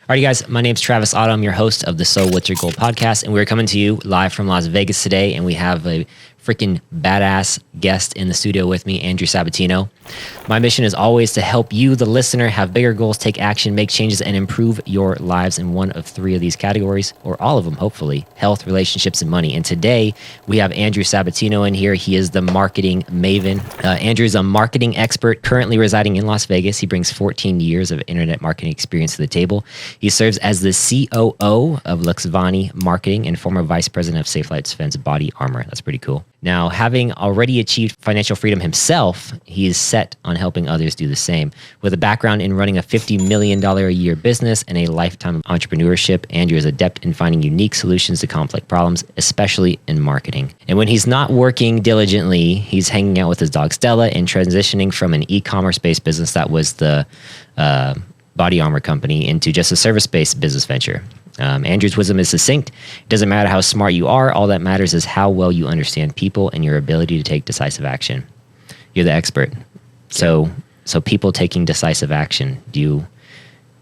Alrighty, guys, my name's Travis Otto. I'm your host of the So What's Your Goal podcast, and we're coming to you live from Las Vegas today, and we have a freaking badass guest in the studio with me, Andrew Sabatino. My mission is always to help you, the listener, have bigger goals, take action, make changes, and improve your lives in one of three of these categories, or all of them, hopefully: health, relationships, and money. And today, we have Andrew Sabatino in here. He is the marketing maven. Andrew is a marketing expert currently residing in Las Vegas. He brings 14 years of internet marketing experience to the table. He serves as the COO of Luxvani Marketing and former vice president of Safe Lights Defense Body Armor. That's pretty cool. Now, having already achieved financial freedom himself, he is set on helping others do the same. With a background in running a $50 million a year business and a lifetime of entrepreneurship, Andrew is adept in finding unique solutions to complex problems, especially in marketing. And when he's not working diligently, he's hanging out with his dog Stella and transitioning from an e-commerce-based business that was the body armor company into just a service-based business venture. Andrew's wisdom is succinct. It doesn't matter how smart you are. All that matters is how well you understand people and your ability to take decisive action. You're the expert. So people taking decisive action,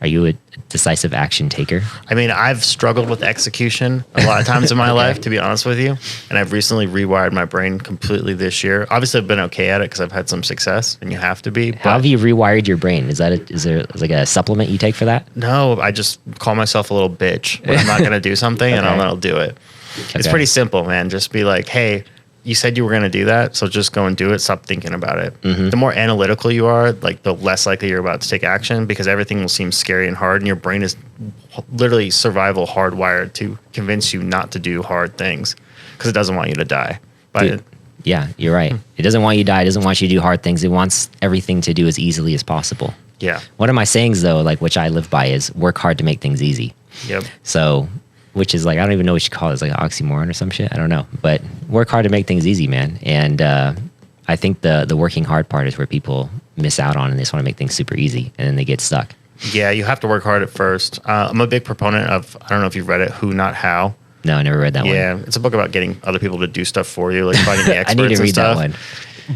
are you a decisive action taker? I mean, I've struggled with execution a lot of times in my life, to be honest with you. And I've recently rewired my brain completely this year. Obviously, I've been okay at it because I've had some success, and you have to be. How have you rewired your brain? Is there like a supplement you take for that? No, I just call myself a little bitch when I'm not going to do something, and I'll do it. Okay. It's pretty simple, man. Just be like, hey, you said you were going to do that, so just go and do it. Stop thinking about it. Mm-hmm. The more analytical you are, like the less likely you're about to take action, because everything will seem scary and hard, and your brain is literally survival hardwired to convince you not to do hard things because it doesn't want you to die. Yeah, you're right. It doesn't want you to die. It doesn't want you to do hard things. It wants everything to do as easily as possible. Yeah. One of my sayings, though, like which I live by, is work hard to make things easy. Yep. So, which is like, I don't even know what you call it. It's like an oxymoron or some shit. I don't know. But work hard to make things easy, man. And I think the working hard part is where people miss out on, and they just want to make things super easy, and then they get stuck. Yeah, you have to work hard at first. I'm a big proponent of, I don't know if you've read it, Who Not How. No, I never read that one. Yeah, it's a book about getting other people to do stuff for you, like finding the experts I need to read stuff. that one.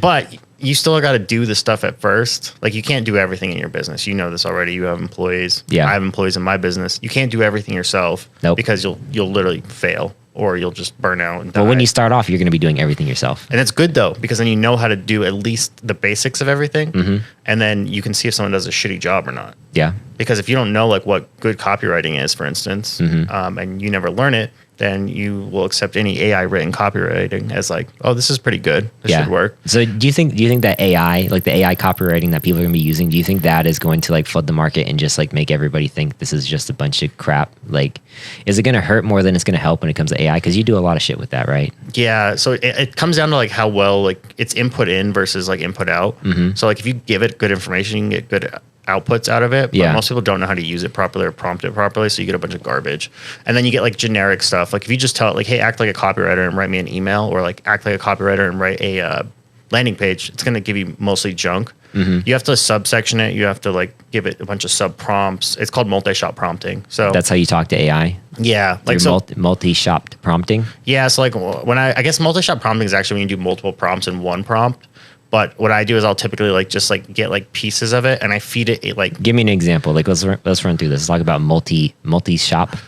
But you still got to do the stuff at first. Like, you can't do everything in your business. You know this already. You have employees. Yeah. I have employees in my business. You can't do everything yourself. Nope. Because you'll literally fail, or you'll just burn out and die. Well, when you start off, you're going to be doing everything yourself. And it's good, though, because then you know how to do at least the basics of everything. Mm-hmm. And then you can see if someone does a shitty job or not. Yeah. Because if you don't know like what good copywriting is, for instance, and you never learn it, then you will accept any AI written copywriting as like, oh, this is pretty good. This should work. So do you think that AI, like the AI copywriting that people are going to be using, do you think that is going to like flood the market and just like make everybody think this is just a bunch of crap? Like, is it going to hurt more than it's going to help when it comes to AI? Because you do a lot of shit with that, right? Yeah. So it comes down to like how well like it's input in versus like input out. Mm-hmm. So like if you give it good information, you can get good outputs out of it, but most people don't know how to use it properly or prompt it properly, so you get a bunch of garbage. And then you get like generic stuff. Like if you just tell it like, hey, act like a copywriter and write me an email, or like act like a copywriter and write a landing page, it's going to give you mostly junk. Mm-hmm. You have to subsection it. You have to like give it a bunch of sub prompts. It's called multi-shot prompting. So that's how you talk to AI? Yeah. Like so multi-shot prompting? Yeah. So like when I guess multi-shot prompting is actually when you do multiple prompts in one prompt. But what I do is I'll typically like just like get like pieces of it and I feed it like. Give me an example. Like let's run through this. Let's talk about multi-shot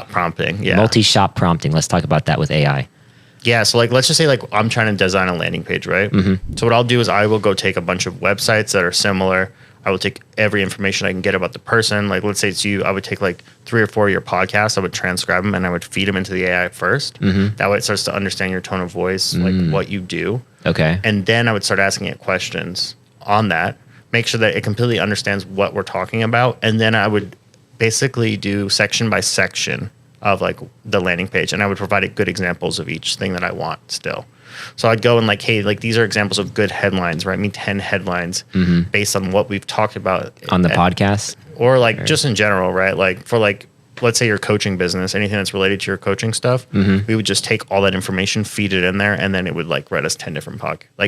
prompting. Yeah. Multi-shot prompting. Let's talk about that with AI. Yeah. So like let's just say like I'm trying to design a landing page, right? Mm-hmm. So what I'll do is I will go take a bunch of websites that are similar. I will take every information I can get about the person. Like let's say it's you. I would take like 3 or 4 of your podcasts. I would transcribe them and I would feed them into the AI first. Mm-hmm. That way it starts to understand your tone of voice, like what you do. Okay. And then I would start asking it questions on that, make sure that it completely understands what we're talking about. And then I would basically do section by section of like the landing page. And I would provide it good examples of each thing that I want still. So I'd go and like, hey, like these are examples of good headlines, write me 10 headlines based on what we've talked about. On the podcast? Or like just in general, right? Like for like, let's say your coaching business, anything that's related to your coaching stuff, we would just take all that information, feed it in there, and then it would like write us 10 different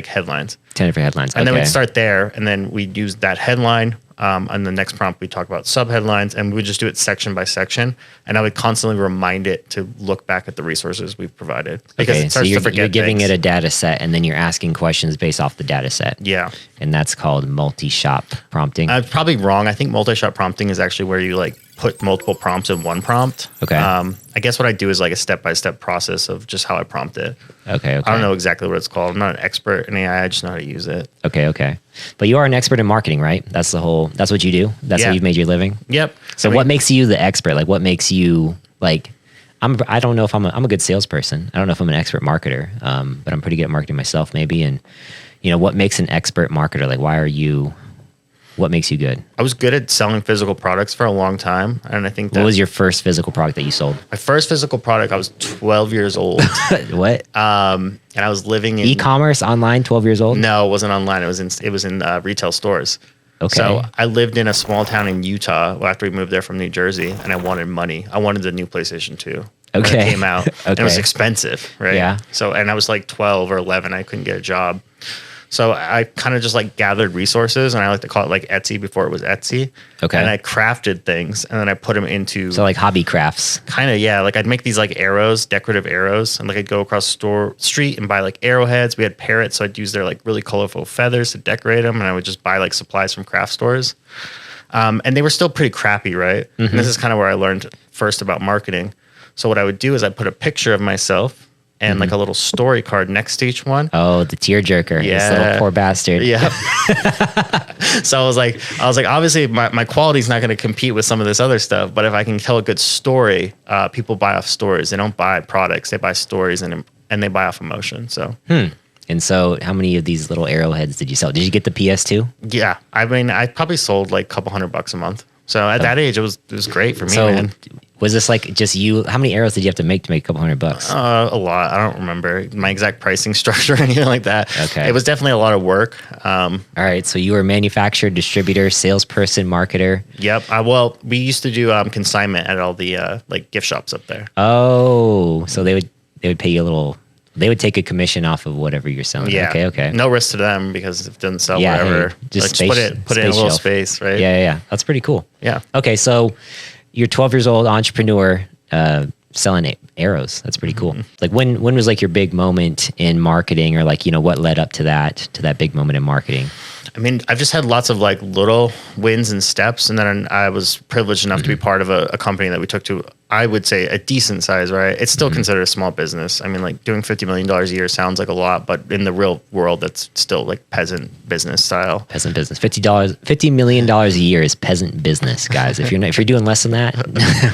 headlines. 10 different headlines. And then we'd start there, and then we'd use that headline. And the next prompt, we talk about subheadlines, and we would just do it section by section. And I would constantly remind it to look back at the resources we've provided. Because it starts to forget you're giving things. it a data set, and then you're asking questions based off the data set. Yeah. And that's called multi-shot prompting. I'm probably wrong. I think multi-shot prompting is actually where you like put multiple prompts in one prompt. Okay. I guess what I do is like a step-by-step process of just how I prompt it. Okay. I don't know exactly what it's called. I'm not an expert in AI. I just know how to use it. Okay. But you are an expert in marketing, right? That's what you do. That's how you've made your living. Yep. So what makes you the expert? Like what makes you like, I don't know if I'm a good salesperson. I don't know if I'm an expert marketer. But I'm pretty good at marketing myself maybe. And what makes an expert marketer? Like what makes you good? I was good at selling physical products for a long time. And I think what was your first physical product that you sold? My first physical product, I was 12 years old. What? And I was living in e-commerce online, 12 years old? No, it wasn't online. It was in retail stores. Okay. So I lived in a small town in Utah after we moved there from New Jersey, and I wanted money. I wanted the new PlayStation 2. Okay. When it came out. And it was expensive, right? Yeah. So, and I was like 12 or 11. I couldn't get a job. So I kind of just like gathered resources, and I like to call it like Etsy before it was Etsy. Okay. And I crafted things, and then I put them into... So like hobby crafts. Kind of, yeah. Like I'd make these like arrows, decorative arrows, and like I'd go across the street and buy like arrowheads. We had parrots, so I'd use their like really colorful feathers to decorate them, and I would just buy like supplies from craft stores. And they were still pretty crappy, right? Mm-hmm. And this is kind of where I learned first about marketing. So what I would do is I'd put a picture of myself and like a little story card next to each one. Oh, the tearjerker. Yeah. This little poor bastard. Yeah. So I was like, obviously my quality is not going to compete with some of this other stuff, but if I can tell a good story, people buy off stories. They don't buy products. They buy stories and they buy off emotion. So. And so how many of these little arrowheads did you sell? Did you get the PS2? Yeah. I mean, I probably sold like a couple $100 a month. So at that age, it was great for me, man. Was this like just you? How many arrows did you have to make a couple $100? A lot. I don't remember my exact pricing structure or anything like that. Okay. It was definitely a lot of work. All right. So you were a manufacturer, distributor, salesperson, marketer. Yep. Well, we used to do consignment at all the like gift shops up there. Oh, so they would pay you a little. They would take a commission off of whatever you're selling. Yeah. Okay. No risk to them because if it doesn't sell, whatever. Hey, just like, put it in a little space, right? Yeah. That's pretty cool. Yeah. Okay, so you're 12 years old, entrepreneur, selling arrows. That's pretty cool. Like when was like your big moment in marketing, or like what led up to that big moment in marketing? I mean, I've just had lots of like little wins and steps, and then I was privileged enough to be part of a company that we took to, I would say, a decent size, right? It's still considered a small business. I mean, like doing $50 million a year sounds like a lot, but in the real world, that's still like peasant business style. Peasant business. $50 million a year is peasant business, guys. If you're doing less than that,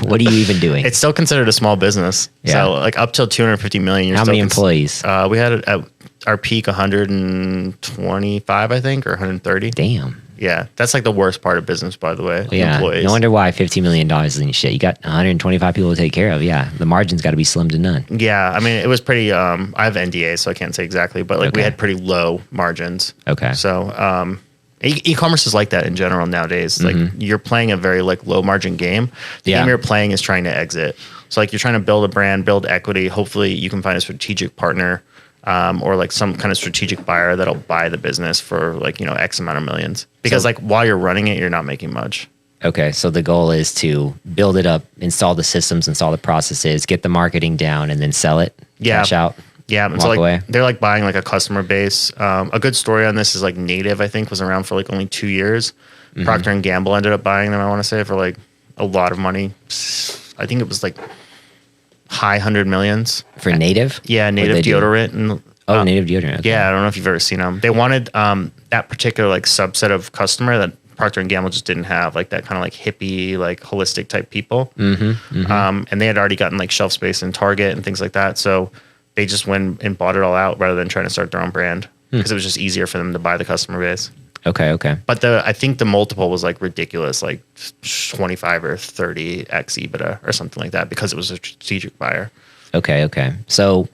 what are you even doing? It's still considered a small business. Yeah. So like up till 250 million. You're How many employees? We had at our peak 125, I think, or 130. Damn. Yeah, that's like the worst part of business, by the way. Yeah, employees. No wonder why $50 million isn't shit. You got 125 people to take care of. Yeah, the margin's got to be slim to none. Yeah, I mean, it was pretty. I have NDA, so I can't say exactly, but like we had pretty low margins. Okay. So e-commerce is like that in general nowadays. Like you're playing a very like low margin game. The game you're playing is trying to exit. So like you're trying to build a brand, build equity. Hopefully you can find a strategic partner. Or like some kind of strategic buyer that'll buy the business for like, X amount of millions. Because like while you're running it, you're not making much. Okay. So the goal is to build it up, install the systems, install the processes, get the marketing down, and then sell it, cash out. Yeah. Walk so like away. they're like buying like a customer base. A good story on this is like Native, I think, was around for like only 2 years. Procter and Gamble ended up buying them, I want to say, for like a lot of money. I think it was like high 100 millions. For Native? Yeah, Native deodorant. And, Native deodorant. Okay. Yeah, I don't know if you've ever seen them. They wanted that particular like subset of customer that Procter and Gamble just didn't have, like that kind of like hippie, like holistic type people. And they had already gotten like shelf space in Target and things like that. So they just went and bought it all out rather than trying to start their own brand because it was just easier for them to buy the customer base. Okay. But I think the multiple was like ridiculous, like 25 or 30x EBITDA or something like that because it was a strategic buyer. Okay. So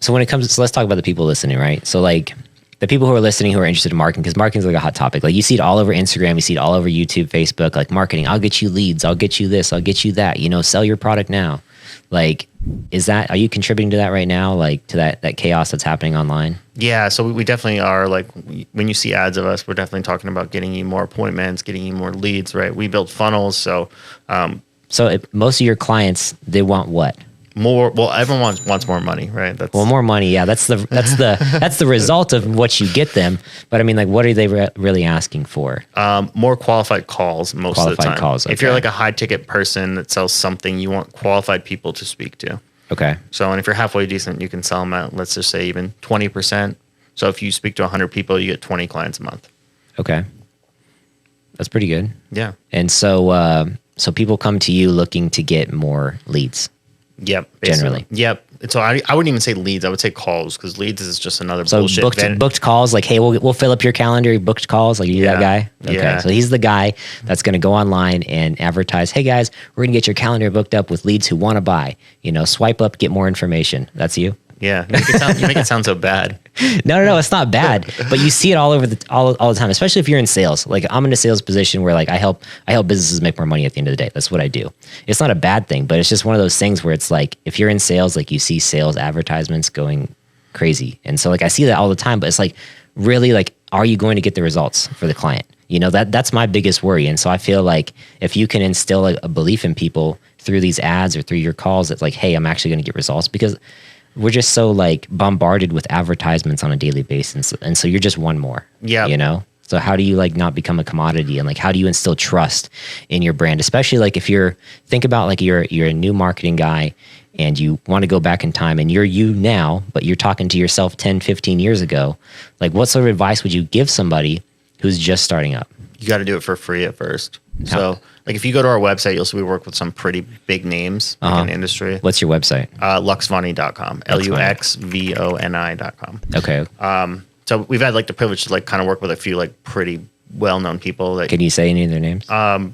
when it comes, so let's talk about the people listening, right? So like the people who are listening who are interested in marketing, because marketing is like a hot topic. Like you see it all over Instagram, you see it all over YouTube, Facebook, like marketing. I'll get you leads. I'll get you this. I'll get you that. Sell your product now. Like, are you contributing to that right now? Like to that chaos that's happening online? Yeah. So we definitely are. Like when you see ads of us, we're definitely talking about getting you more appointments, getting you more leads, right? We build funnels. So, most of your clients, they want what? more. Well, everyone wants more money, right? That's more money. Yeah, that's the result of what you get them. But I mean, like, what are they really asking for? More qualified calls most of the time. Calls. Okay. If you're like a high ticket person that sells something, you want qualified people to speak to. Okay. So, and if you're halfway decent, you can sell them at, let's just say, even 20%. So if you speak to 100 people, you get 20 clients a month. Okay. That's pretty good. Yeah. And so, so people come to you looking to get more leads. Yep. Basically. Generally. Yep. So I wouldn't even say leads. I would say calls, because leads is just another bullshit. Booked calls, like, hey, we'll fill up your calendar. Booked calls, like, you that guy? Okay. Yeah. So he's the guy that's going to go online and advertise, hey guys, we're going to get your calendar booked up with leads who want to buy. You know, swipe up, get more information. That's you? Yeah. You make it sound so bad. No, it's not bad. But you see it all over all the time, especially if you're in sales. Like, I'm in a sales position where, like, I help businesses make more money at the end of the day. That's what I do. It's not a bad thing, but it's just one of those things where it's like, if you're in sales, like, you see sales advertisements going crazy. And so, like, I see that all the time, but it's like, really, like, are you going to get the results for the client? You know, that's my biggest worry. And so I feel like if you can instill a belief in people through these ads or through your calls, it's like, hey, I'm actually going to get results, because we're just so, like, bombarded with advertisements on a daily basis. And so you're just one more, you know? So how do you, like, not become a commodity, and, like, how do you instill trust in your brand? Especially, like, if think about, like, you're a new marketing guy and you want to go back in time and you're you now, but you're talking to yourself 10, 15 years ago. Like, what sort of advice would you give somebody who's just starting up? You got to do it for free at first. So, like, if you go to our website, you'll see we work with some pretty big names in the industry. What's your website? luxvoni.com. luxvoni.com. Okay. So we've had, like, the privilege to, like, kind of work with a few, like, pretty well-known people. That, can you say any of their names?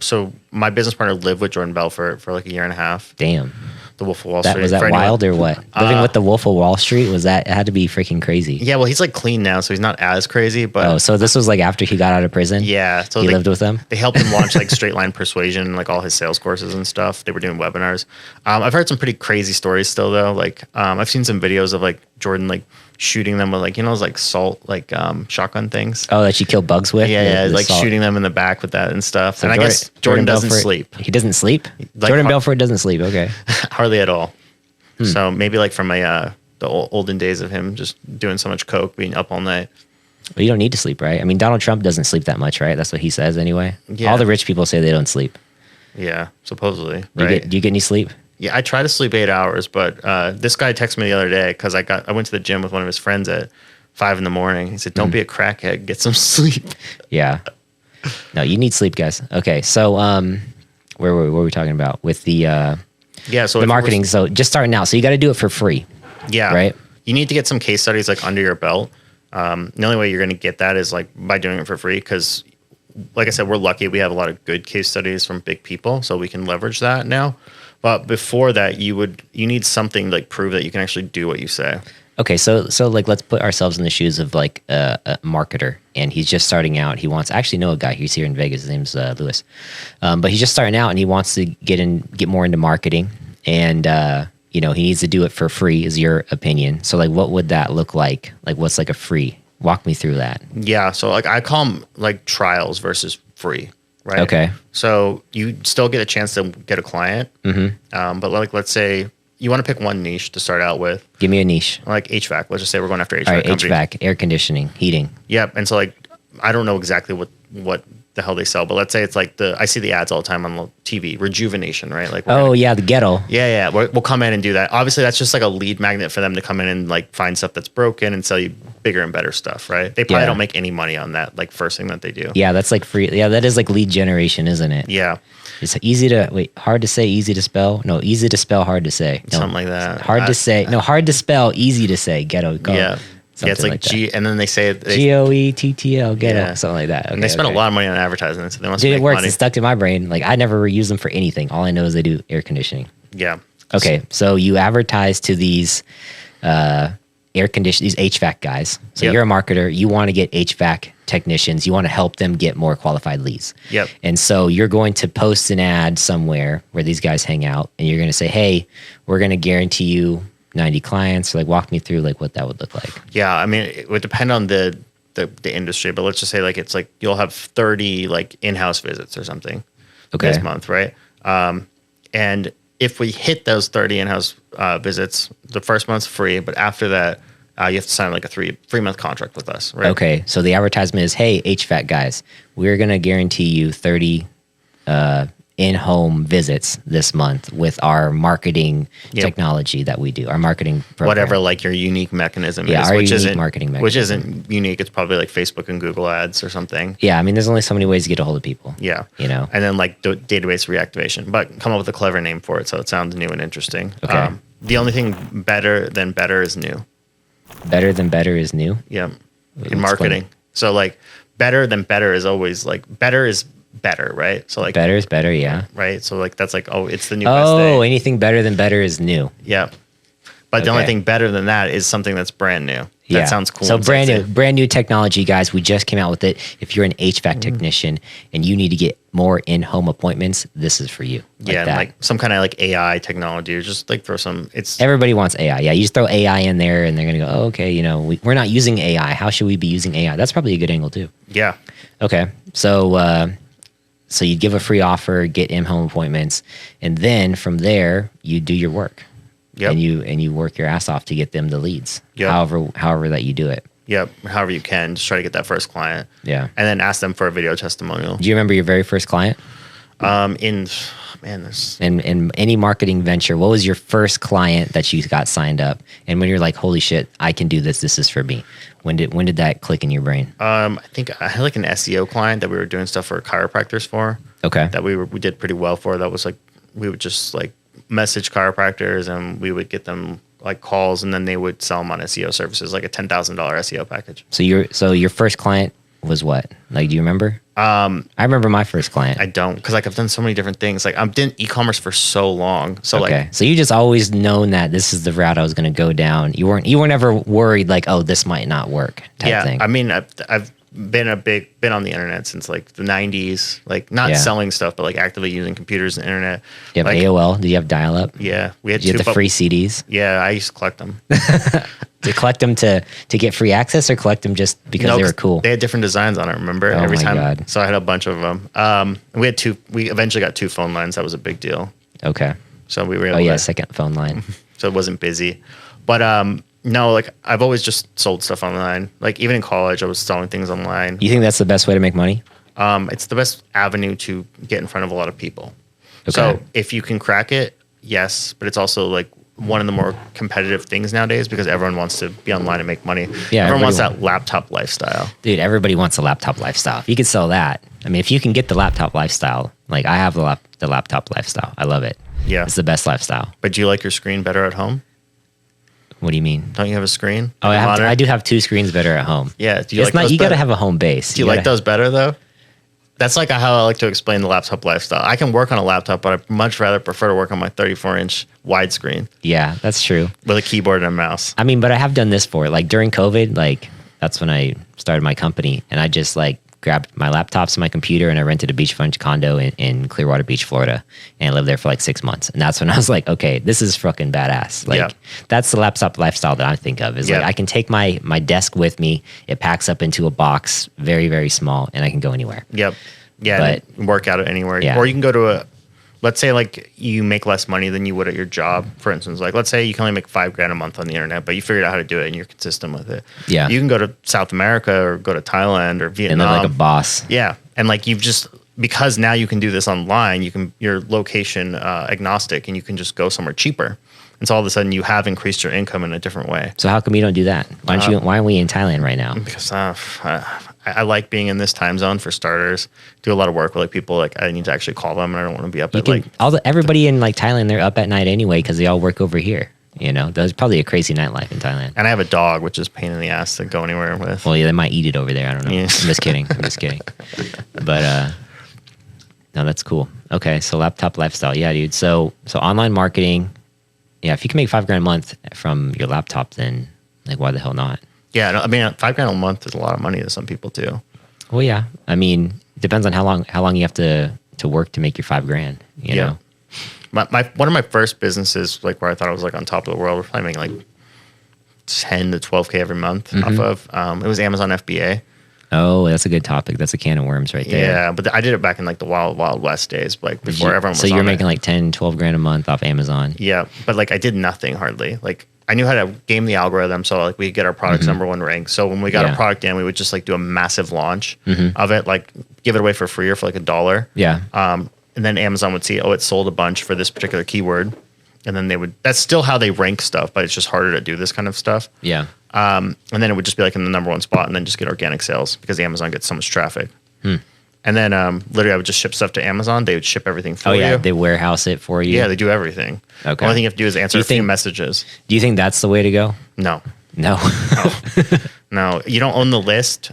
So my business partner lived with Jordan Belfort for like a year and a half. Damn. The Wolf of Wall Street. Was that wild or what? Living with the Wolf of Wall Street, it had to be freaking crazy. Yeah, well, he's, like, clean now, so he's not as crazy. But so this was, like, after he got out of prison? Yeah. So he lived with them? They helped him launch, like, Straight Line Persuasion, like, all his sales courses and stuff. They were doing webinars. I've heard some pretty crazy stories still, though. Like, I've seen some videos of, like, Jordan, like, shooting them with, like, you know, those, like, salt, like, shotgun things. Oh, that you kill bugs with? Yeah, like salt. Shooting them in the back with that and stuff. So and I guess Jordan doesn't sleep. He doesn't sleep? Like, Jordan Belfort doesn't sleep, okay. Hardly at all. So maybe, like, from the olden days of him just doing so much coke, being up all night. Well, you don't need to sleep, right? I mean, Donald Trump doesn't sleep that much, right? That's what he says anyway. Yeah. All the rich people say they don't sleep. Yeah, supposedly. Right? Do you get any sleep? Yeah, I try to sleep 8 hours, but this guy texted me the other day because I went to the gym with one of his friends at 5 a.m. He said, "Don't be a crackhead, get some sleep." Yeah. No, you need sleep, guys. Okay, so where were we talking about with the so the marketing? So just starting out, so you got to do it for free. Yeah, right. You need to get some case studies, like, under your belt. The only way you're going to get that is, like, by doing it for free, because, like I said, we're lucky we have a lot of good case studies from big people, so we can leverage that now. But before that, you need something, like, prove that you can actually do what you say. Okay, so like, let's put ourselves in the shoes of, like, a marketer, and he's just starting out. He wants, I actually know a guy. He's here in Vegas. His name's Lewis, but he's just starting out, and he wants to get more into marketing, and you know, he needs to do it for free. Is your opinion? So, like, what would that look like? Like, what's, like, a free? Walk me through that. Yeah, so, like, I call them, like, trials versus free. Right. Okay. So you still get a chance to get a client. Mm-hmm. But, like, let's say you want to pick one niche to start out with. Give me a niche. Like HVAC. Let's just say we're going after HVAC. All right, companies. HVAC, air conditioning, heating. Yep. And so, like, I don't know exactly what the hell they sell, but let's say it's like I see the ads all the time on TV, rejuvenation, right? Like, the ghetto. Yeah. We'll come in and do that. Obviously, that's just like a lead magnet for them to come in and, like, find stuff that's broken and sell you bigger and better stuff, right? They probably don't make any money on that, like, first thing that they do. Yeah, that's like free. Yeah, that is like lead generation, isn't it? Yeah. It's hard to say, easy to spell. No, easy to spell, hard to say. No, something like that. Hard to say. No, hard to spell, easy to say. Ghetto. Go. Yeah. Yeah, it's like G, and then they say GOETTL, ghetto, something like that. Okay, and they spend a lot of money on advertising, so they must make money. It works. It's stuck in my brain. Like, I never use them for anything. All I know is they do air conditioning. Yeah. Okay, so you advertise to these these HVAC guys. So you're a marketer. You want to get HVAC technicians. You want to help them get more qualified leads. Yep. And so you're going to post an ad somewhere where these guys hang out, and you're going to say, "Hey, we're going to guarantee you 90 clients." Like, walk me through, like, what that would look like. Yeah, I mean, it would depend on the industry, but let's just say, like, it's like you'll have 30, like, in-house visits or something this month, right? And if we hit those 30 in-house visits, the first month's free, but after that, you have to sign like a 3-month contract with us, right? Okay, so the advertisement is, hey, HVAC guys, we're going to guarantee you 30 in-home visits this month with our marketing technology that we do, our marketing program. Whatever like your unique mechanism is, our unique marketing mechanism. Which isn't unique. It's probably like Facebook and Google ads or something. Yeah, I mean, there's only so many ways to get a hold of people. Yeah. You know? And then like database reactivation, but come up with a clever name for it so it sounds new and interesting. Okay. The only thing better than better is new. Better than better is new? Yeah. In marketing. So like better than better is always like better is better, right? So like better is better, yeah. Right. So like that's like, oh, it's the new best thing. thing. Anything better than better is new. Yeah. But the only thing better than that is something that's brand new. That sounds cool. So brand new technology, guys. We just came out with it. If you're an HVAC technician and you need to get more in-home appointments, this is for you. Like some kind of like AI technology, or just like throw some. Everybody wants AI. Yeah, you just throw AI in there, and they're gonna go, oh, okay, you know, we're not using AI. How should we be using AI? That's probably a good angle too. Yeah. Okay. So you give a free offer, get in-home appointments, and then from there you do your work. Yep. And you work your ass off to get them the leads. Yep. However that you do it. Yep. However you can, just try to get that first client. Yeah. And then ask them for a video testimonial. Do you remember your very first client? In any marketing venture, what was your first client that you got signed up? And when you're like, holy shit, I can do this. This is for me. When did that click in your brain? I think I had like an SEO client that we were doing stuff for chiropractors for. Okay. That we did pretty well for. That was like, we would just like message chiropractors and we would get them like calls, and then they would sell them on SEO services, like a $10,000 SEO package. So your first client was what? Like, do you remember? I remember my first client. I don't, because like I've done so many different things. Like I've done e-commerce for so long. So so you just always known that this is the route I was going to go down. You weren't ever worried like, oh, this might not work type thing. I mean, I've been on the internet since like the 90s, like not selling stuff, but like actively using computers and internet. You have like, AOL? Did you have dial-up? Yeah. We had Did you have the free CDs? Yeah, I used to collect them. To collect them to get free access, or collect them just because they were cool? They had different designs on it, remember? Every time. God. So I had a bunch of them. We eventually got 2 phone lines. That was a big deal. Okay. So we were able to, second phone line. So it wasn't busy. But no, like I've always just sold stuff online. Like even in college, I was selling things online. You think that's the best way to make money? It's the best avenue to get in front of a lot of people. Okay. So if you can crack it, yes, but it's also like one of the more competitive things nowadays because everyone wants to be online and make money. Yeah, everyone wants that laptop lifestyle. Dude, everybody wants a laptop lifestyle. If you could sell that, I mean, if you can get the laptop lifestyle, like I have the laptop lifestyle. I love it. Yeah. It's the best lifestyle. But do you like your screen better at home? What do you mean? Don't you have a screen? Oh, I do have 2 screens better at home. Yeah. Do you like those? You got to have a home base. Do you like those better though? That's like how I like to explain the laptop lifestyle. I can work on a laptop, but I'd much rather prefer to work on my 34-inch widescreen. Yeah, that's true. With a keyboard and a mouse. I mean, but I have done this for like during COVID, like that's when I started my company, and I just like grabbed my laptops and my computer, and I rented a beachfront condo in Clearwater Beach, Florida, and I lived there for like 6 months. And that's when I was like, okay, this is fucking badass. Like that's the laptop lifestyle that I think of is like I can take my desk with me. It packs up into a box, very, very small, and I can go anywhere. Yep. Yeah. But, work out anywhere. Yeah. Or you can go to let's say like you make less money than you would at your job. For instance, like let's say you can only make $5,000 a month on the internet, but you figured out how to do it and you're consistent with it. Yeah. You can go to South America or go to Thailand or Vietnam. And live like a boss. Yeah. And like because now you can do this online, you're location agnostic and you can just go somewhere cheaper. And so all of a sudden you have increased your income in a different way. So how come you don't do that? Why aren't we in Thailand right now? Because I like being in this time zone for starters. Do a lot of work with like people. Like I need to actually call them, and I don't want to be up everybody in like Thailand. They're up at night anyway because they all work over here. You know, there's probably a crazy nightlife in Thailand. And I have a dog, which is a pain in the ass to go anywhere with. Well, yeah, they might eat it over there. I don't know. Yeah. I'm just kidding. But no, that's cool. Okay, so laptop lifestyle, yeah, dude. So online marketing. Yeah, if you can make $5,000 a month from your laptop, then like why the hell not? Yeah, no, I mean $5,000 a month is a lot of money to some people too. Well, yeah, I mean depends on how long you have to work to make your $5,000. You know, one of my first businesses, like where I thought I was like on top of the world, was probably making like 10 to 12K every month off of. It was Amazon FBA. Oh, that's a good topic. That's a can of worms right there. Yeah, but I did it back in like the wild, wild west days, like before everyone was So you're on making it. like 10, 12 grand a month off Amazon. Yeah, but like I did nothing hardly. Like I knew how to game the algorithm, so like we get our product's number one rank. So when we got a product in, we would just like do a massive launch of it, like give it away for free or for like $1. Yeah. And then Amazon would see, oh, it sold a bunch for this particular keyword. And then they would, that's still how they rank stuff, but it's just harder to do this kind of stuff. Yeah. And then it would just be like in the number one spot and then just get organic sales because Amazon gets so much traffic. And then literally I would just ship stuff to Amazon. They would ship everything for you. Oh, yeah. They warehouse it for you. Yeah, they do everything. Okay. The only thing you have to do is answer a few messages. Do you think that's the way to go? No. No. No, you don't own the list.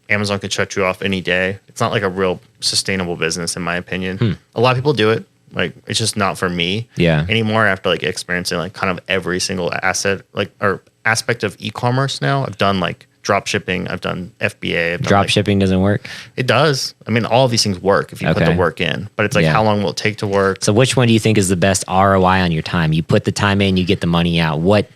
Amazon could shut you off any day. It's not like a real sustainable business, in my opinion. A lot of people do it. Like, it's just not for me anymore after like experiencing like kind of every single asset, like, or aspect of e-commerce now. I've done like drop shipping. I've done FBA. Drop shipping doesn't work? It does. I mean, all of these things work if you put the work in, but it's like, how long will it take to work? So which one do you think is the best ROI on your time? You put the time in, you get the money out. What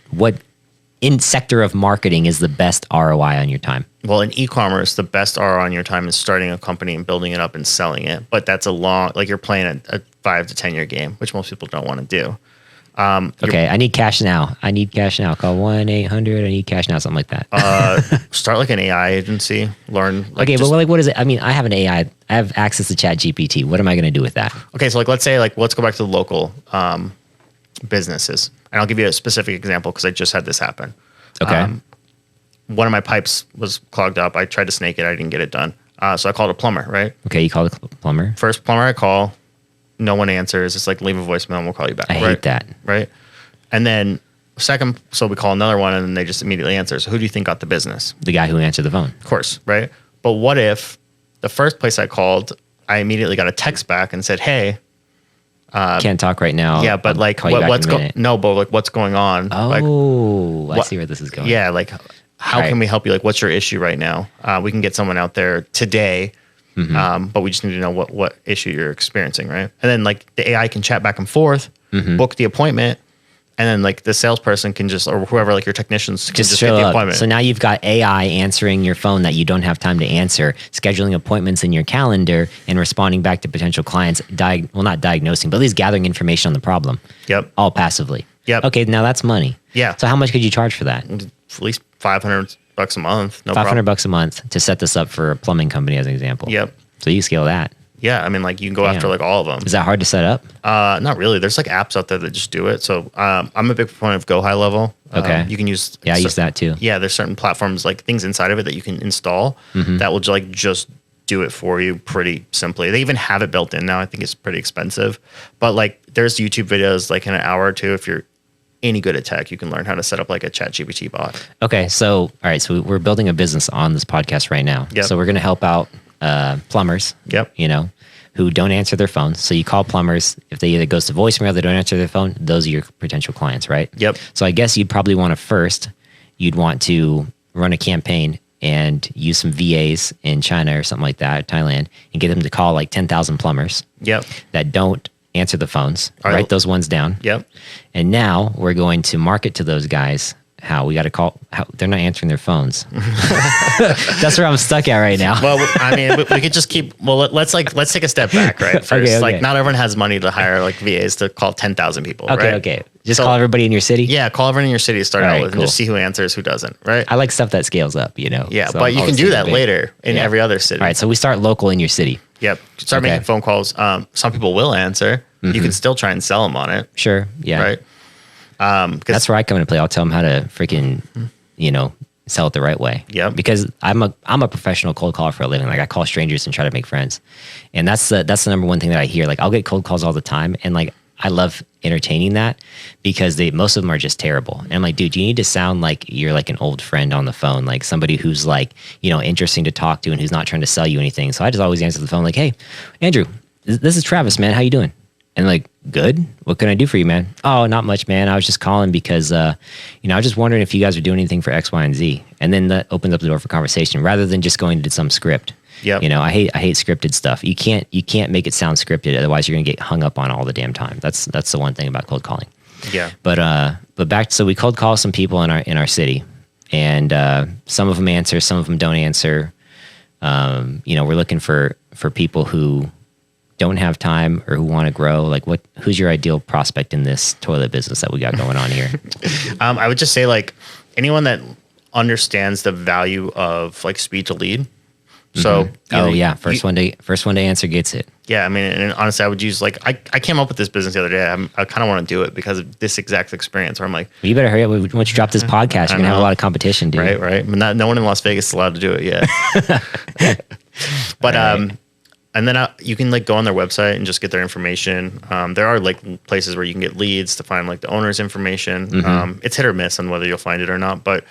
in sector of marketing is the best ROI on your time? Well, in e-commerce, the best ROI on your time is starting a company and building it up and selling it. But that's a long, like you're playing a 5 to 10 year game, which most people don't want to do. Okay, I need cash now. Call 1-800. I need cash now, something like that. Start like an AI agency. Learn. Like okay, but like, what is it? I mean, I have an AI. I have access to ChatGPT. What am I going to do with that? Okay, so like let's say like let's go back to the local businesses, and I'll give you a specific example because I just had this happen. Okay. One of my pipes was clogged up. I tried to snake it. I didn't get it done. So I called a plumber. Right. Okay, you call the plumber. First plumber I call. No one answers. It's like, leave a voicemail and we'll call you back. I hate that. Right. And then second, so we call another one and then they just immediately answer. So who do you think got the business? The guy who answered the phone. Of course. Right. But what if the first place I called, I immediately got a text back and said, hey, can't talk right now. Yeah. But like, what's going on? Oh, like, I see where this is going. Yeah. Like, how can we help you? Like, what's your issue right now? We can get someone out there today. But we just need to know what issue you're experiencing, right? And then like the AI can chat back and forth, book the appointment, and then like the salesperson can just, or whoever, like your technicians can just get the appointment. So now you've got AI answering your phone that you don't have time to answer, scheduling appointments in your calendar, and responding back to potential clients. Not diagnosing, but at least gathering information on the problem. Yep. All passively. Yep. Okay, now that's money. Yeah. So how much could you charge for that? At least $500 a month. No $500 problem. a month to set this up for a plumbing company as an example. Yep. So you scale that. Yeah, I mean, like you can go after like all of them. Is that hard to set up? Not really. There's like apps out there that just do it. So I'm a big proponent of Go High Level. Okay. You can use. Yeah, I use that too. Yeah, there's certain platforms, like things inside of it that you can install that will like just do it for you pretty simply. They even have it built in now. I think it's pretty expensive, but like there's YouTube videos like in an hour or two. If you're any good at tech, you can learn how to set up like a ChatGPT bot. Okay, so all right, so we're building a business on this podcast right now. Yep. So we're going to help out plumbers. Yep. You know, who don't answer their phones. So you call plumbers. If they either goes to voicemail, they don't answer their phone. Those are your potential clients, right? Yep. So I guess you'd probably want to run a campaign and use some VAs in China or something like that, Thailand, and get them to call like 10,000 plumbers. Yep. That don't answer the phones. Write those ones down. Yep. And now we're going to market to those guys. How we got to call? How they're not answering their phones. That's where I'm stuck at right now. Well, I mean, we could just keep. Well, let's take a step back, right? First, Okay. Like not everyone has money to hire like VAs to call 10,000 people. Okay, right? okay. Just call everybody in your city. Yeah, call everyone in your city to start out with, cool. and just see who answers, who doesn't. Right? I like stuff that scales up. You know. Yeah, So but I'm you can always do that thinking big. later in every other city. All right, so we start local in your city. Yep. Start making phone calls. Some people will answer. You can still try and sell them on it. Sure. Yeah. Right. That's where I come into play. I'll tell them how to freaking, sell it the right way. Yep. Because I'm a professional cold caller for a living. Like I call strangers and try to make friends, and that's the number one thing that I hear. Like I'll get cold calls all the time, and like I love entertaining that because most of them are just terrible. And I'm like, dude, you need to sound like you're like an old friend on the phone, like somebody who's like interesting to talk to and who's not trying to sell you anything. So I just always answer the phone like, hey, Andrew, this is Travis, man. How you doing? And like, good. What can I do for you, man? Oh, not much, man. I was just calling because, I was just wondering if you guys are doing anything for X, Y, and Z. And then that opens up the door for conversation rather than just going to some script. Yep. I hate scripted stuff. You can't make it sound scripted. Otherwise, you're gonna get hung up on all the damn time. That's the one thing about cold calling. Yeah. But back. So we cold call some people in our city, and some of them answer, some of them don't answer. We're looking for people who don't have time or who want to grow. Like who's your ideal prospect in this toilet business that we got going on here? I would just say like anyone that understands the value of like speed to lead. So, first one to answer gets it. Yeah. I mean, and honestly, I would use like, I came up with this business the other day. I kind of want to do it because of this exact experience where I'm like, well, you better hurry up. Once you drop this podcast, you're going to have a lot of competition, dude. Right. But no one in Las Vegas is allowed to do it yet. But, right. And then you can like go on their website and just get their information. There are like places where you can get leads to find like the owner's information. It's hit or miss on whether you'll find it or not, but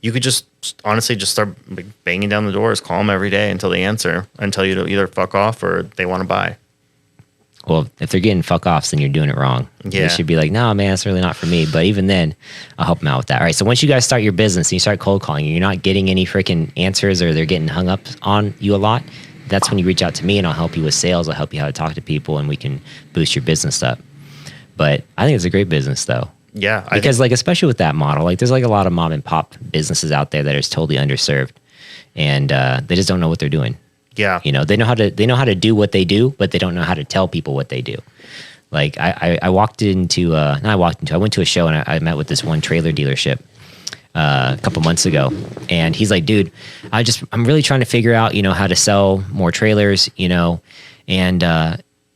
you could just honestly just start like banging down the doors, call them every day until they answer and tell you to either fuck off or they want to buy. Well, if they're getting fuck offs, then you're doing it wrong. Yeah. They should be like, no, man, it's really not for me. But even then, I'll help them out with that. All right. So once you guys start your business and you start cold calling, you're not getting any freaking answers or they're getting hung up on you a lot. That's when you reach out to me and I'll help you with sales. I'll help you how to talk to people and we can boost your business up. But I think it's a great business though. Yeah. Because like, especially with that model, like there's like a lot of mom and pop businesses out there that are totally underserved and they just don't know what they're doing. Yeah. They know how to do what they do, but they don't know how to tell people what they do. Like I went to a show and I met with this one trailer dealership a couple months ago. And he's like, dude, I'm really trying to figure out, how to sell more trailers, and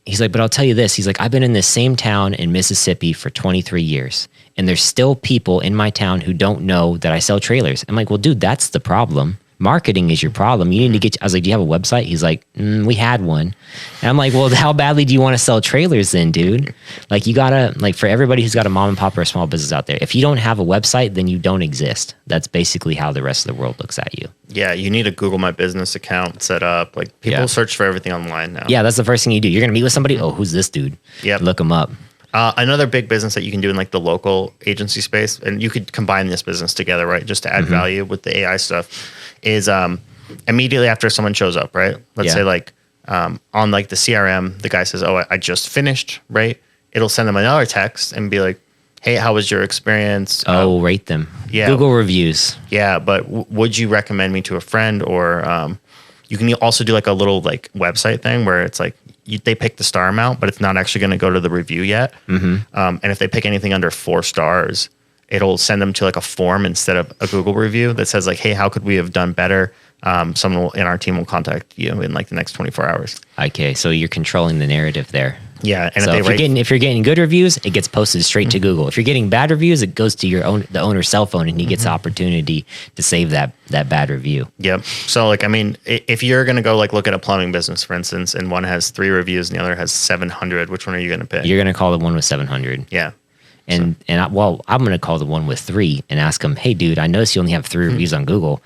he's like, but I'll tell you this. He's like, I've been in this same town in Mississippi for 23 years. And there's still people in my town who don't know that I sell trailers. I'm like, well, dude, that's the problem. Marketing is your problem. You need to I was like, do you have a website? He's like, we had one. And I'm like, well, how badly do you want to sell trailers then, dude? Like you gotta, like for everybody who's got a mom and pop or a small business out there, if you don't have a website, then you don't exist. That's basically how the rest of the world looks at you. Yeah. You need a Google My Business account set up. Like people search for everything online now. Yeah. That's the first thing you do. You're going to meet with somebody. Oh, who's this dude? Yeah. Look him up. Another big business that you can do in like the local agency space, and you could combine this business together, right? Just to add value with the AI stuff is immediately after someone shows up, right? Let's say like on like the CRM, the guy says, oh, I just finished, right? It'll send them another text and be like, hey, how was your experience? Oh, rate them. Yeah. Google reviews. Yeah. But would you recommend me to a friend? Or you can also do like a little like website thing where it's like, they pick the star amount, but it's not actually going to go to the review yet. And if they pick anything under 4 stars, it'll send them to like a form instead of a Google review that says like, hey, how could we have done better? Someone in our team will contact you in like the next 24 hours. Okay. So you're controlling the narrative there. Yeah. And so if you're getting good reviews, it gets posted straight to Google. If you're getting bad reviews, it goes to the owner's cell phone and he gets the opportunity to save that bad review. Yep. So like, I mean, if you're going to go like look at a plumbing business, for instance, and one has 3 reviews and the other has 700, which one are you going to pick? You're going to call the one with 700. Yeah. I'm going to call the one with 3 and ask him, hey dude, I noticed you only have 3 reviews on Google.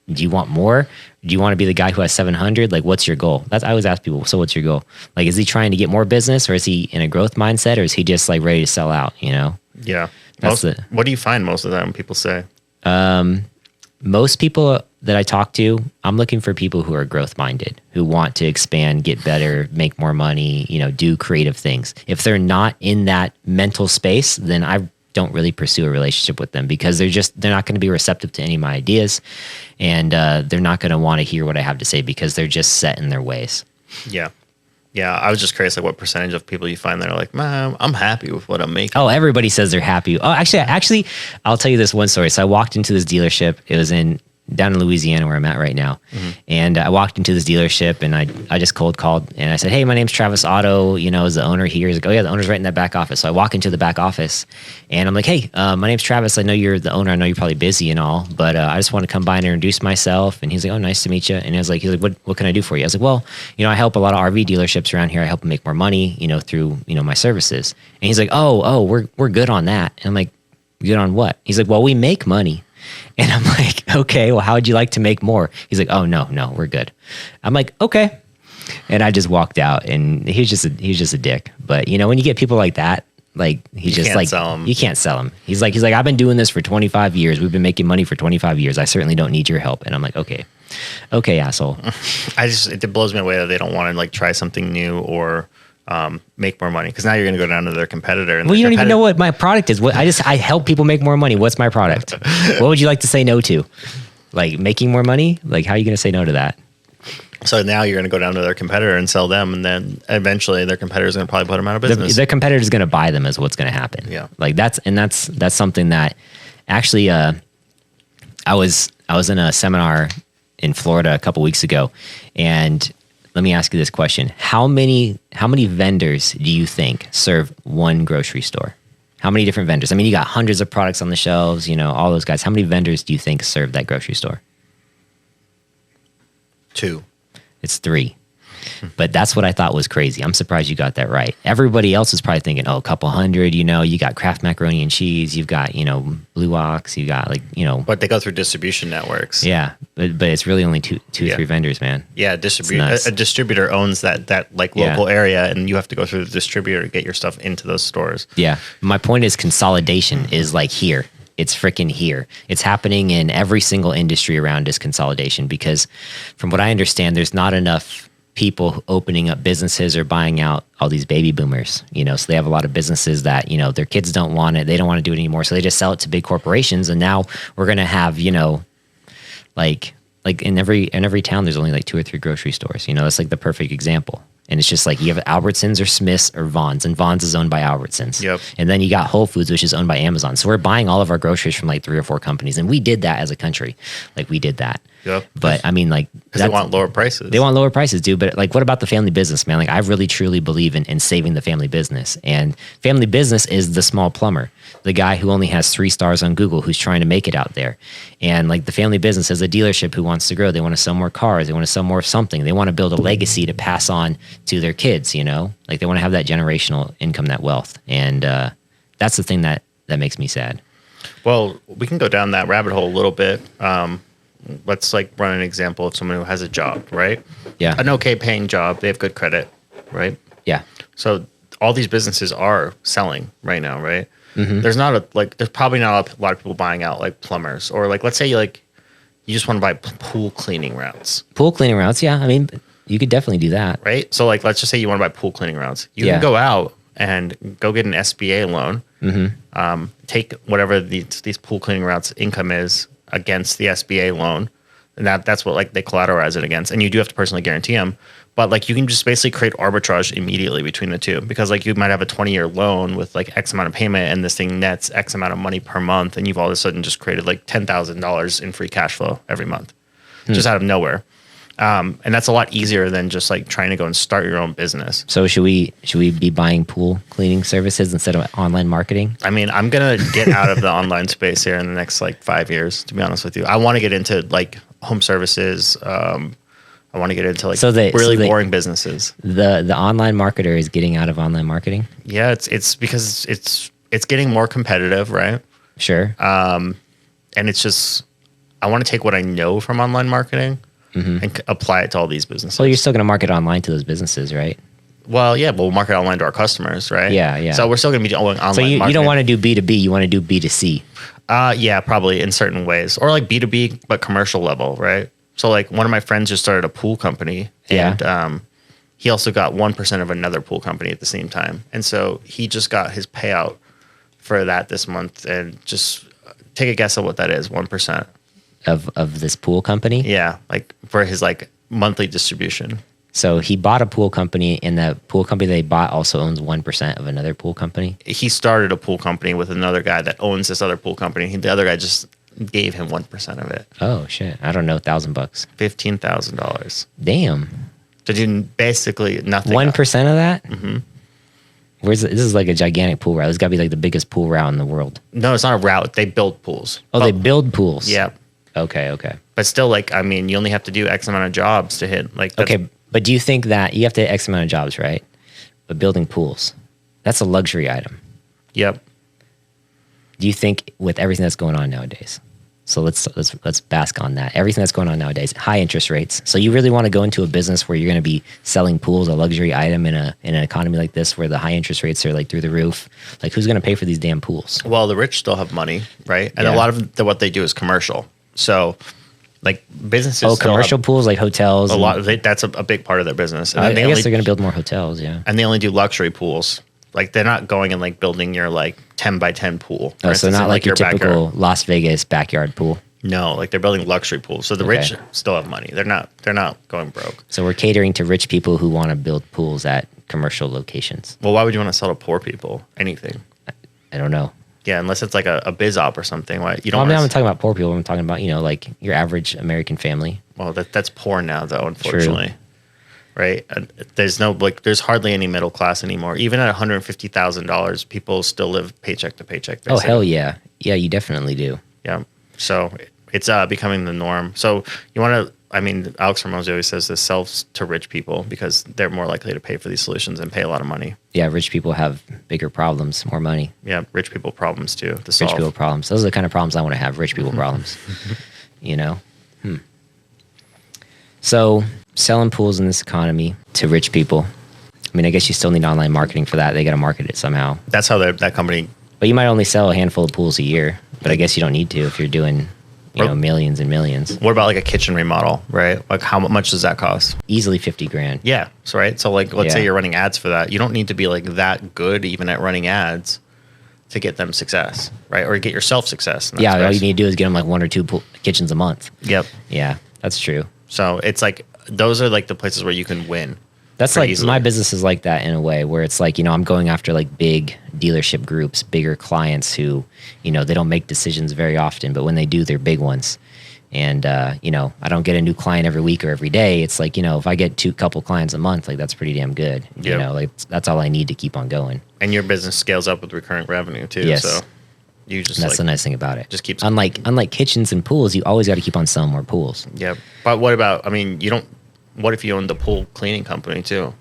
Do you want more? Do you want to be the guy who has 700? Like, what's your goal? I always ask people, so what's your goal? Like, is he trying to get more business or is he in a growth mindset or is he just like ready to sell out, Yeah. What do you find most of the time people say? Most people that I talk to, I'm looking for people who are growth minded, who want to expand, get better, make more money, do creative things. If they're not in that mental space, then I don't really pursue a relationship with them because they're not going to be receptive to any of my ideas and they're not going to want to hear what I have to say because they're just set in their ways. Yeah. Yeah. I was just curious, like what percentage of people you find that are like, man, I'm happy with what I'm making. Oh, everybody says they're happy. Oh, actually, I'll tell you this one story. So I walked into this dealership. It was down in Louisiana where I'm at right now. And I walked into this dealership and I just cold called and I said, hey, my name's Travis Otto, is the owner here. He's like, oh yeah, the owner's right in that back office. So I walk into the back office and I'm like, hey, my name's Travis. I know you're the owner. I know you're probably busy and all, but I just want to come by and introduce myself. And he's like, oh, nice to meet you. And he's like, what can I do for you? I was like, well, I help a lot of RV dealerships around here. I help them make more money, through, my services. And he's like, oh, we're good on that. And I'm like, good on what? He's like, well, we make money. And I'm like, okay, well, how would you like to make more? He's like, oh, no, we're good. I'm like, okay. And I just walked out and he's just a dick. But when you get people like that, like you can't sell him. He's like, I've been doing this for 25 years. We've been making money for 25 years. I certainly don't need your help. And I'm like, okay, asshole. It blows me away that they don't want to like try something new or make more money because now you're going to go down to their competitor. And well, you don't even know what my product is. I help people make more money. What's my product? What would you like to say no to? Like making more money? Like how are you going to say no to that? So now you're going to go down to their competitor and sell them, and then eventually their competitor is going to probably put them out of business. The competitor is going to buy them, is what's going to happen. Yeah, like that's something that actually I was in a seminar in Florida a couple weeks ago, and let me ask you this question: how many vendors do you think serve one grocery store? How many different vendors? I mean, you got hundreds of products on the shelves, all those guys. How many vendors do you think serve that grocery store? 2. It's 3. But that's what I thought was crazy. I'm surprised you got that right. Everybody else is probably thinking, a couple hundred, you got Kraft macaroni and cheese, you've got, Blue Ox, you got But they go through distribution networks. Yeah. But it's really only two, 3 vendors, man. Yeah. A distributor owns that local area, and you have to go through the distributor to get your stuff into those stores. Yeah. My point is consolidation is like here. It's freaking here. It's happening in every single industry around us, consolidation, because from what I understand, there's not enough people opening up businesses or buying out all these baby boomers, so they have a lot of businesses that, their kids don't want it. They don't want to do it anymore. So they just sell it to big corporations. And now we're going to have, like in every town, there's only like 2 or 3 grocery stores, that's like the perfect example. And it's just like you have Albertsons or Smith's or Vons, and Vons is owned by Albertsons. Yep. And then you got Whole Foods, which is owned by Amazon. So we're buying all of our groceries from like 3 or 4 companies. And we did that as a country. Like we did that. Yep. But I mean, like, because they want lower prices. They want lower prices, dude. But like, what about the family business, man? Like, I really truly believe in saving the family business. And family business is the small plumber, the guy who only has 3 stars on Google, who's trying to make it out there. And like the family business is a dealership who wants to grow. They want to sell more cars. They want to sell more of something. They want to build a legacy to pass on to their kids. Like they want to have that generational income, that wealth. And that's the thing that makes me sad. Well, we can go down that rabbit hole a little bit. Let's like run an example of someone who has a job, right? Yeah. An okay paying job. They have good credit, right? Yeah. So all these businesses are selling right now, right? Mm-hmm. There's probably not a lot of people buying out like plumbers, or like, let's say you just want to buy pool cleaning routes. Pool cleaning routes. Yeah. I mean, you could definitely do that. Right. So like, let's just say you want to buy pool cleaning routes. You can go out and go get an SBA loan, take whatever these pool cleaning routes income is against the SBA loan. And that's what like they collateralize it against. And you do have to personally guarantee them. But like you can just basically create arbitrage immediately between the two, because like you might have a 20-year loan with like X amount of payment, and this thing nets X amount of money per month. And you've all of a sudden just created like $10,000 in free cash flow every month, just out of nowhere. And that's a lot easier than just like trying to go and start your own business. So should we be buying pool cleaning services instead of online marketing? I mean, I'm going to get out of the online space here in the next like 5 years, to be honest with you. I want to get into like home services. I want to get into like really boring businesses. The online marketer is getting out of online marketing? Yeah, it's because it's getting more competitive, right? Sure. And it's just, I want to take what I know from online marketing and apply it to all these businesses. Well, you're still going to market online to those businesses, right? Well, yeah, we'll market online to our customers, right? Yeah. So we're still going to be doing online So you marketing. don't want to do B2B, you want to do B2C. Yeah, probably in certain ways. Or like B2B, but commercial level, right? So like one of my friends just started a pool company, and he also got 1% of another pool company at the same time. And so he just got his payout for that this month, and just take a guess at what that is, 1%. Of this pool company? Yeah, like for his like monthly distribution. So he bought a pool company, and the pool company they bought also owns 1% of another pool company? He started a pool company with another guy that owns this other pool company. The other guy just gave him 1% of it. Oh shit! I don't know, $1,000. $15,000. Damn. To do basically nothing. 1% of that? Mm-hmm. This is like a gigantic pool route. It's got to be like the biggest pool route in the world. No, it's not a route. They build pools. Oh, they build pools. Yeah. Okay. But still, like, I mean, you only have to do X amount of jobs to hit. Like, okay, but do you think that you have to X amount of jobs, right? But building pools, that's a luxury item. Yep. Do you think with everything that's going on nowadays? So let's bask on that. Everything that's going on nowadays, high interest rates. So you really want to go into a business where you're going to be selling pools, a luxury item in an economy like this, where the high interest rates are like through the roof. Like, who's going to pay for these damn pools? Well, the rich still have money, right? And a lot of what they do is commercial. So, like, businesses. Oh, commercial pools, like hotels. That's a big part of their business. And I guess they're going to build more hotels. Yeah. And they only do luxury pools. Like, they're not going and like building your like 10 by 10 pool. Oh, so not like your typical backyard. Las Vegas backyard pool. No, like they're building luxury pools. So the rich still have money. They're not going broke. So we're catering to rich people who want to build pools at commercial locations. Well, why would you want to sell to poor people anything? I don't know. Yeah, unless it's like a biz op or something. Why you don't? I'm not talking about poor people. I'm talking about like your average American family. Well, that's poor now, though. Unfortunately, right? There's hardly any middle class anymore. Even at $150,000, people still live paycheck to paycheck. Oh hell yeah, yeah, you definitely do. Yeah, so it's becoming the norm. So you want to. I mean, Alex Hormozi always says this: sell to rich people because they're more likely to pay for these solutions and pay a lot of money. Yeah, rich people have bigger problems, more money. Yeah, rich people problems too to solve. Rich people problems. Those are the kind of problems I want to have. Rich people problems. So selling pools in this economy to rich people. I mean, I guess you still need online marketing for that. They got to market it somehow. That's how that company. But you might only sell a handful of pools a year. But I guess you don't need to if you're doing millions and millions. What about like a kitchen remodel, right? Like how much does that cost? Easily $50,000. Yeah. So, right. So like, let's say you're running ads for that. You don't need to be like that good even at running ads to get them success, right? Or get yourself success. Yeah. All you need to do is get them like 1 or 2 kitchens a month. Yep. Yeah, that's true. So it's like, those are like the places where you can win. That's like easily. My business is like that in a way where it's like, I'm going after like big dealership groups, bigger clients who, they don't make decisions very often, but when they do, they're big ones. And, I don't get a new client every week or every day. It's like, if I get couple clients a month, like that's pretty damn good. Yep. Like that's all I need to keep on going. And your business scales up with recurring revenue too. Yes. So you just that's the nice thing about it. Just keeps unlike kitchens and pools, you always got to keep on selling more pools. Yeah. But what about, what if you owned the pool cleaning company too?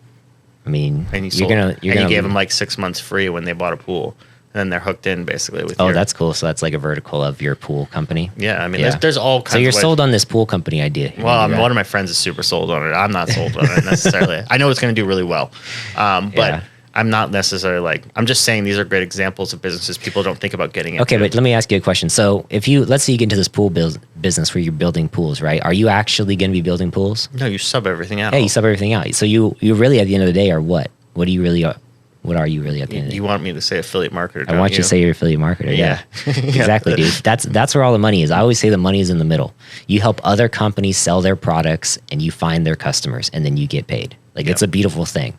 I mean, and you gave them like 6 months free when they bought a pool, and then they're hooked in basically with. Oh, that's cool. So that's like a vertical of your pool company. Yeah, I mean, there's all kinds. So you're sold on this pool company idea. Well, one of my friends is super sold on it. I'm not sold on it necessarily. I know it's going to do really well, but I'm not necessarily I'm just saying these are great examples of businesses people don't think about getting into. Okay, but let me ask you a question. So let's say you get into this pool business where you're building pools, right? Are you actually going to be building pools? No, you sub everything out. Yeah, you sub everything out. So you really at the end of the day are what? What are you really at the end of the day? You want me to say affiliate marketer, I want you to say you're affiliate marketer. Yeah. Exactly, dude. That's where all the money is. I always say the money is in the middle. You help other companies sell their products and you find their customers and then you get paid. It's a beautiful thing.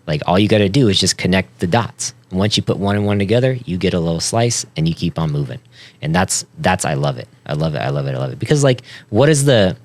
Like all you got to do is just connect the dots. Once you put one and one together, you get a little slice and you keep on moving. And that's I love it. I love it. Because what is the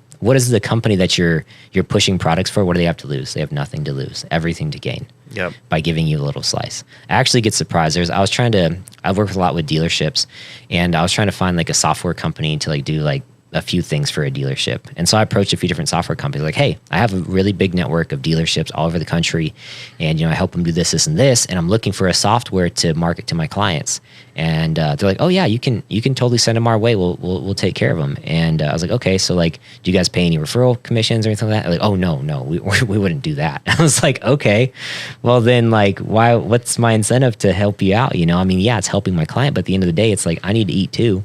company that you're pushing products for? What do they have to lose? They have nothing to lose, everything to gain. Yep. By giving you a little slice. I actually get surprised. I've worked a lot with dealerships and I was trying to find like a software company to do like a few things for a dealership. And so I approached a few different software companies like, hey, I have a really big network of dealerships all over the country. And, I help them do this, this, and this. And I'm looking for a software to market to my clients. And they're like, oh yeah, you can totally send them our way. We'll take care of them. And I was like, okay, so do you guys pay any referral commissions or anything like that? They're like, oh no, we wouldn't do that. I was like, okay, well then why, what's my incentive to help you out? Yeah, it's helping my client, but at the end of the day, it's like, I need to eat too.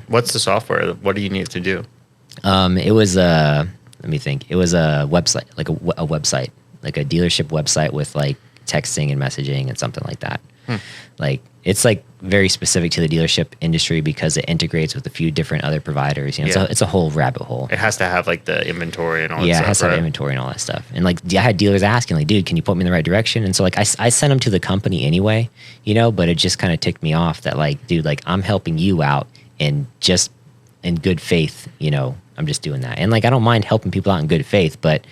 What's the software? What do you need to do? It was let me think. It was a website, like a website, like a dealership website with texting and messaging and something like that. It's very specific to the dealership industry because it integrates with a few different other providers. It's a whole rabbit hole. It has to have the inventory and all that stuff. Yeah, it has to have inventory and all that stuff. And I had dealers asking dude, can you put me in the right direction? And so I sent them to the company anyway, but it just kind of ticked me off that dude, I'm helping you out and just in good faith, I'm just doing that. And I don't mind helping people out in good faith, but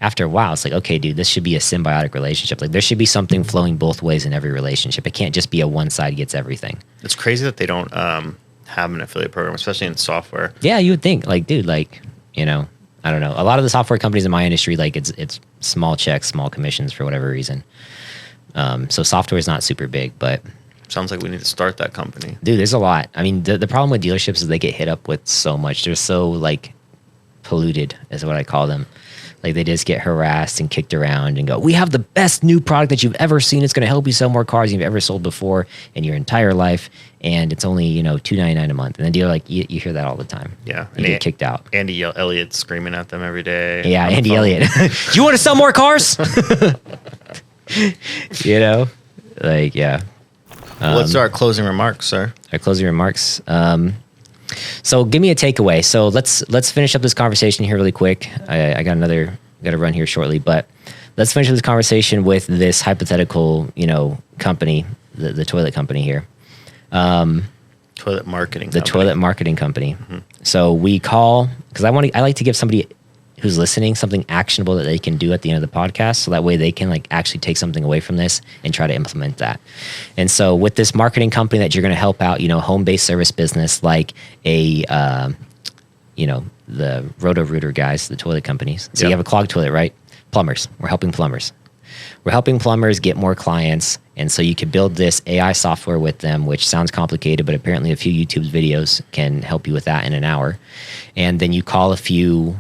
after a while, it's okay, dude, this should be a symbiotic relationship. There should be something flowing both ways in every relationship. It can't just be a one side gets everything. It's crazy that they don't have an affiliate program, especially in software. Yeah, you would think, dude, I don't know. A lot of the software companies in my industry, it's small checks, small commissions for whatever reason. So software is not super big, but sounds like we need to start that company. Dude, there's a lot. I mean, the problem with dealerships is they get hit up with so much. They're so polluted is what I call them. They just get harassed and kicked around and go, we have the best new product that you've ever seen. It's going to help you sell more cars than you've ever sold before in your entire life. And it's only, $2.99 a month. And then you're you hear that all the time. Yeah. You get kicked out. Andy Elliott screaming at them every day. Yeah, Andy Elliott. Do you want to sell more cars? Yeah. Let's start closing remarks, sir. Our closing remarks. So give me a takeaway. So let's finish up this conversation here really quick. I got to run here shortly, but let's finish this conversation with this hypothetical, company, the toilet company here. Toilet marketing. The toilet marketing company. Mm-hmm. So we call, because I like to give somebody who's listening something actionable that they can do at the end of the podcast, so that way they can actually take something away from this and try to implement that. And so with this marketing company that you're going to help out, home-based service business like the Roto-Rooter guys, the toilet companies. So you have a clogged toilet, right? Plumbers. We're helping plumbers. We're helping plumbers get more clients. And so you could build this AI software with them, which sounds complicated, but apparently a few YouTube videos can help you with that in an hour. And then you call a few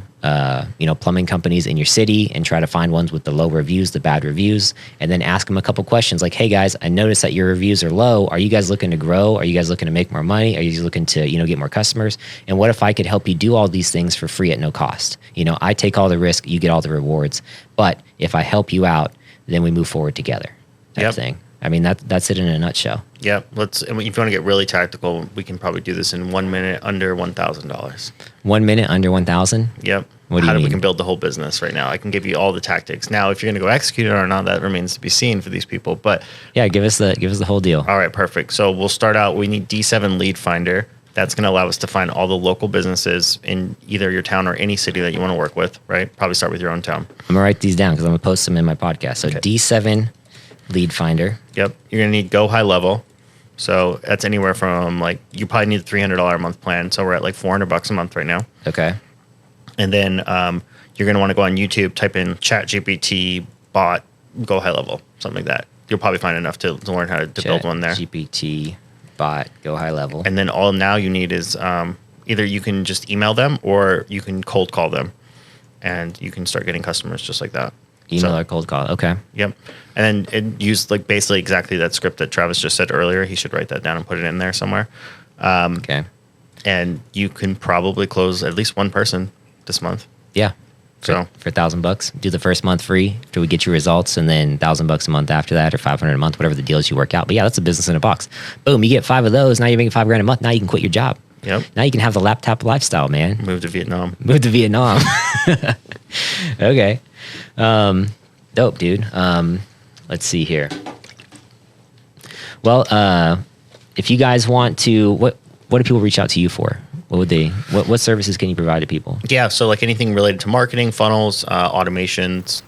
plumbing companies in your city and try to find ones with the low reviews, the bad reviews, and then ask them a couple questions like, hey guys, I noticed that your reviews are low. Are you guys looking to grow? Are you guys looking to make more money? Are you looking to, get more customers? And what if I could help you do all these things for free at no cost? I take all the risk, you get all the rewards. But if I help you out, then we move forward together type thing. I mean, that's it in a nutshell. Yep. If you want to get really tactical, we can probably do this in 1 minute under $1,000. 1 minute under 1,000? Yep. What do you mean? We can build the whole business right now. I can give you all the tactics. Now, if you're going to go execute it or not, that remains to be seen for these people. But yeah, give us the whole deal. All right, perfect. So we'll start out. We need D7 Lead Finder. That's going to allow us to find all the local businesses in either your town or any city that you want to work with, right? Probably start with your own town. I'm going to write these down because I'm going to post them in my podcast. So D7 Lead Finder. Yep. You're going to need Go High Level. So that's anywhere from you probably need a $300 a month plan. So we're at $400 a month right now. Okay. And then you're going to want to go on YouTube, type in ChatGPT bot, Go High Level, something like that. You'll probably find enough to learn how to build one there. GPT bot, Go High Level. And then all now you need is either you can just email them or you can cold call them. And you can start getting customers just like that. Email or cold call. Okay. Yep. And then use basically exactly that script that Travis just said earlier. He should write that down and put it in there somewhere. Okay. And you can probably close at least one person this month. Yeah. For $1,000, do the first month free till we get your results, and then $1,000 a month after that, or $500 a month, whatever the deals you work out. But yeah, that's a business in a box. Boom, you get 5 of those. Now you're making $5,000 a month. Now you can quit your job. Yep. Now you can have the laptop lifestyle, man. Move to Vietnam. Okay. Dope, dude. Let's see here. Well, if you guys want to, what do people reach out to you for? What services can you provide to people? Yeah, so anything related to marketing, funnels, automations,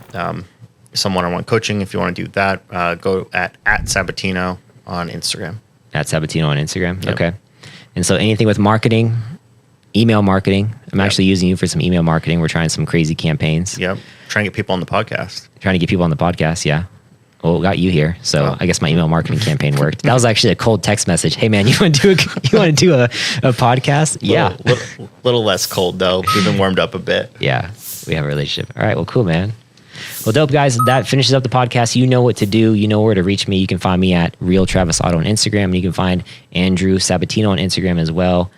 some one-on-one coaching. If you want to do that, go at Sabatino on Instagram. At Sabatino on Instagram. Yep. Okay. And so anything with marketing, email marketing. I'm actually using you for some email marketing. We're trying some crazy campaigns. Yep. Trying to get people on the podcast. Yeah. Well, got you here, so I guess my email marketing campaign worked. That was actually a cold text message. Hey, man, you want to do a podcast? Yeah, little less cold though. We've been warmed up a bit. Yeah, we have a relationship. All right, well, cool, man. Well, dope, guys. That finishes up the podcast. You know what to do. You know where to reach me. You can find me at Real Travis Auto on Instagram, and you can find Andrew Sabatino on Instagram as well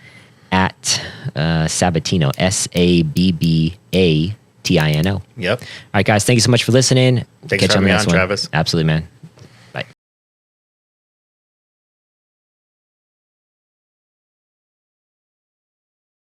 at Sabatino, Sabbatino. Yep. All right, guys. Thank you so much for listening. Thanks for having me on, Travis. Absolutely, man.